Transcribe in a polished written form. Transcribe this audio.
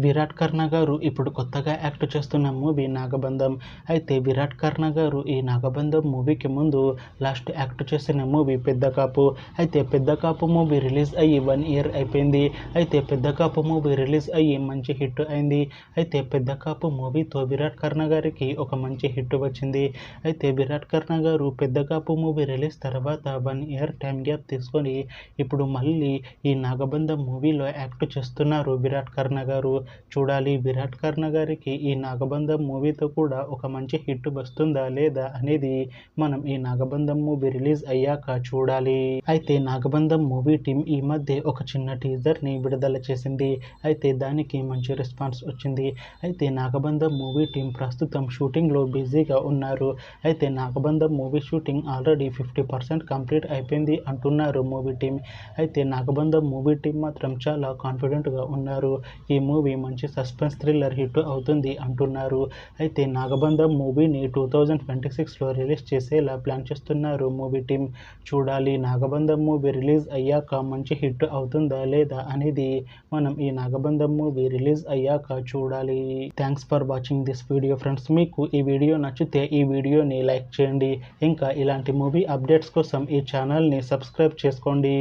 విరాట్ కర్ణ గారు ఇప్పుడు కొత్తగా యాక్ట్ చేస్తున్న మూవీ నాగబంధం. అయితే విరాట్ కర్ణ గారు ఈ నాగబంధం మూవీకి ముందు లాస్ట్ యాక్ట్ చేసిన మూవీ పెద్ద కాపు. అయితే పెద్ద కాపు మూవీ రిలీజ్ అయ్యి 1 year అయిపోయింది. అయితే పెద్ద కాపు మూవీ రిలీజ్ అయ్యి మంచి హిట్ అయింది. అయితే పెద్ద కాపు మూవీతో విరాట్ కర్ణ గారికి ఒక మంచి హిట్ వచ్చింది. అయితే విరాట్ కర్ణ గారు పెద్ద కాపు మూవీ రిలీజ్ తర్వాత 1 year టైం గ్యాప్ తీసుకొని ఇప్పుడు మళ్ళీ ఈ నాగబంధం మూవీలో యాక్ట్ చేస్తున్నారు విరాట్ కర్ణ గారు. చూడాలి విరాట్ కర్ణ గారికి ఈ నాగబంధం మూవీతో కూడా ఒక మంచి హిట్ వస్తుందా లేదా అనేది మనం ఈ నాగబంధం మూవీ రిలీజ్ అయ్యాక చూడాలి. అయితే నాగబంధం మూవీ టీం ఈ మధ్య ఒక చిన్న టీజర్ని విడుదల చేసింది. అయితే దానికి మంచి రెస్పాన్స్ వచ్చింది. అయితే నాగబంధం మూవీ టీం ప్రస్తుతం షూటింగ్లో బిజీగా ఉన్నారు. అయితే నాగబంధం మూవీ షూటింగ్ ఆల్రెడీ 50% కంప్లీట్ అయిపోయింది అంటున్నారు మూవీ టీం. అయితే నాగబంధం మూవీ టీం మాత్రం చాలా కాన్ఫిడెంట్గా ఉన్నారు. ఈ మూవీ మంచి సస్పెన్స్ థ్రిల్లర్ హిట్ అవుతుంది అంటున్నారు. అయితే నాగబంధం మూవీని 2026లో రిలీజ్ చేసేలా ప్లాన్ చేస్తున్నారు మూవీ టీం. చూడాలి నాగబంధం మూవీ రిలీజ్ అయ్యాక మంచి హిట్ అవుతుందా లేదా అనేది మనం ఈ నాగబంధం మూవీ రిలీజ్ అయ్యాక చూడాలి. Thanks for watching this video friends. మీకు ఈ వీడియో నచ్చితే ఈ వీడియోని లైక్ చేయండి. ఇంకా ఇలాంటి మూవీ అప్డేట్స్ కోసం ఈ ఛానల్ని సబ్స్క్రైబ్ చేసుకోండి.